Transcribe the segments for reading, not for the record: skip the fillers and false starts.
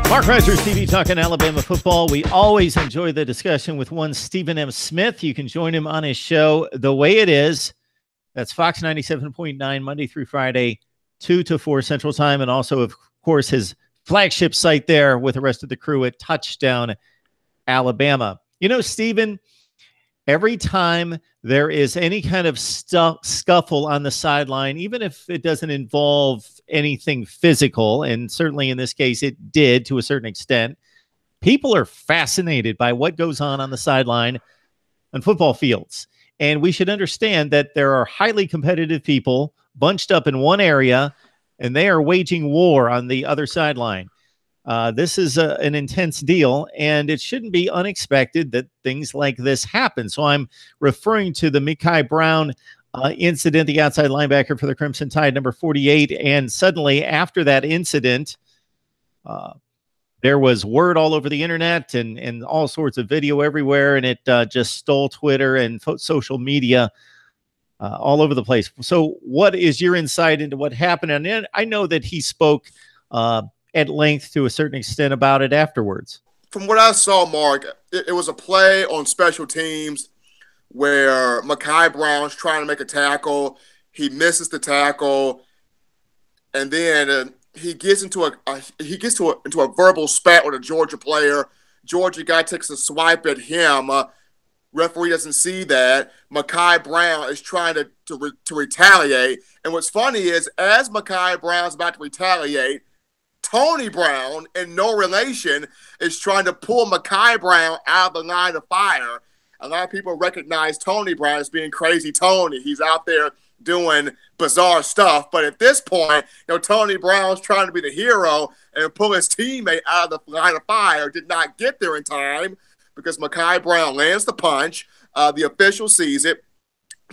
Mark Rogers TV talking Alabama football. We always enjoy the discussion with one Stephen M. Smith. You can join him on his show, The Way It Is. That's Fox 97.9, Monday through Friday, 2 to 4 Central Time. And also, of course, his flagship site there with the rest of the crew at Touchdown Alabama. You know, Stephen, every time there is any kind of scuffle on the sideline, even if it doesn't involve anything physical, and certainly in this case it did to a certain extent, people are fascinated by what goes on the sideline on football fields. And we should understand that there are highly competitive people bunched up in one area, and they are waging war on the other sideline. This is an intense deal, and it shouldn't be unexpected that things like this happen. So I'm referring to the Mekhi Brown incident, the outside linebacker for the Crimson Tide, number 48. And suddenly after that incident, there was word all over the internet and all sorts of video everywhere, and it just stole Twitter and social media all over the place. So what is your insight into what happened? And I know that he spoke at length to a certain extent about it afterwards. From what I saw, Mark, it was a play on special teams where Mekhi Brown's trying to make a tackle. He misses the tackle, and then he gets into a verbal spat with a Georgia player. Georgia guy takes a swipe at him. Referee doesn't see that. Mekhi Brown is trying to retaliate. And what's funny is, as Mekhi Brown's about to retaliate, Tony Brown, in no relation, is trying to pull Mekhi Brown out of the line of fire. A lot of people recognize Tony Brown as being Crazy Tony. He's out there doing bizarre stuff. But at this point, Tony Brown's trying to be the hero and pull his teammate out of the line of fire. Did not get there in time because Mekhi Brown lands the punch. The official sees it,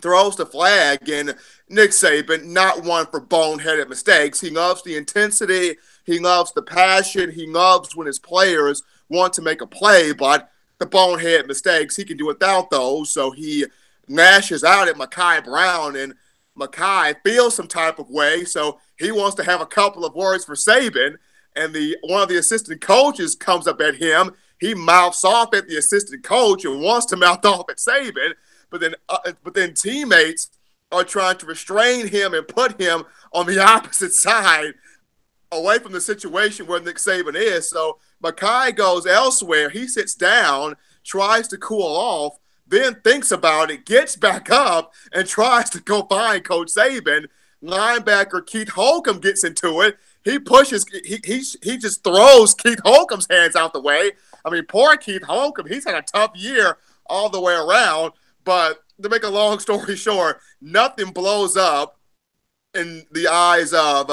throws the flag, and Nick Saban, not one for boneheaded mistakes. He loves the intensity. He loves the passion. He loves when his players want to make a play, but the bonehead mistakes, he can do without those. So he lashes out at Mekhi Brown, and Mekhi feels some type of way. So he wants to have a couple of words for Saban, and one of the assistant coaches comes up at him. He mouths off at the assistant coach and wants to mouth off at Saban, but then teammates are trying to restrain him and put him on the opposite side, away from the situation where Nick Saban is. So Mekhi goes elsewhere. He sits down, tries to cool off, then thinks about it, gets back up, and tries to go find Coach Saban. Linebacker Keith Holcomb gets into it. He pushes, he just throws Keith Holcomb's hands out the way. I mean, poor Keith Holcomb, he's had a tough year all the way around. But to make a long story short, nothing blows up in the eyes of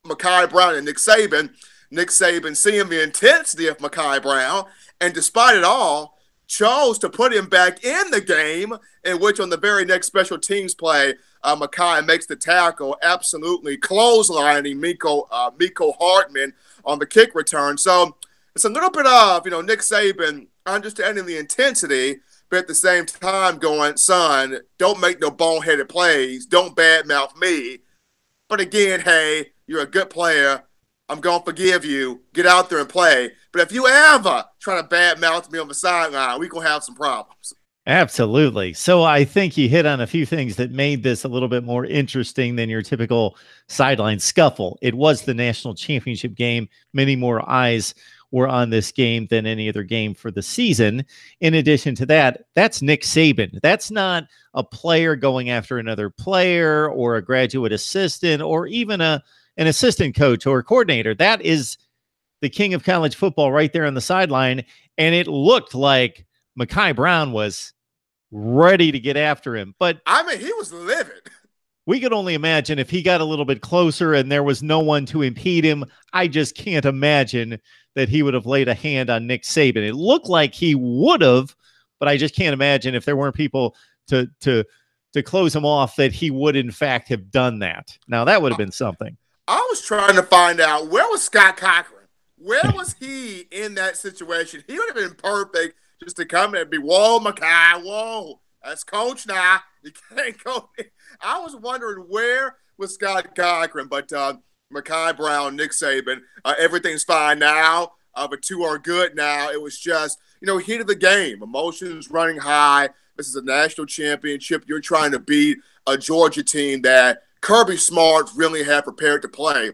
Mekhi Brown and Nick Saban. Nick Saban, seeing the intensity of Mekhi Brown, and despite it all, chose to put him back in the game, in which on the very next special teams play, Mekhi makes the tackle, absolutely clotheslining Miko Hartman on the kick return. So it's a little bit of, Nick Saban understanding the intensity, but at the same time going, son, don't make no boneheaded plays. Don't badmouth me. But again, hey, you're a good player. I'm going to forgive you. Get out there and play. But if you ever try to badmouth me on the sideline, we're going to have some problems. Absolutely. So I think you hit on a few things that made this a little bit more interesting than your typical sideline scuffle. It was the national championship game. Many more eyes were on this game than any other game for the season. In addition to that, that's Nick Saban. That's not a player going after another player or a graduate assistant or even an assistant coach or a coordinator. That is the king of college football right there on the sideline. And it looked like Mekhi Brown was ready to get after him. But I mean, he was livid. We could only imagine if he got a little bit closer and there was no one to impede him. I just can't imagine that he would have laid a hand on Nick Saban. It looked like he would have, but I just can't imagine if there weren't people to close him off that he would in fact have done that. Now that would have been something. I was trying to find out, where was Scott Cochran? Where was he in that situation? He would have been perfect just to come and be, whoa, Mekhi, whoa, that's coach now. You can't go. I was wondering where was Scott Cochran, but Mekhi Brown, Nick Saban, everything's fine now. the two are good now. It was just, heat of the game, emotions running high. This is a national championship. You're trying to beat a Georgia team that Kirby Smart really had prepared to play.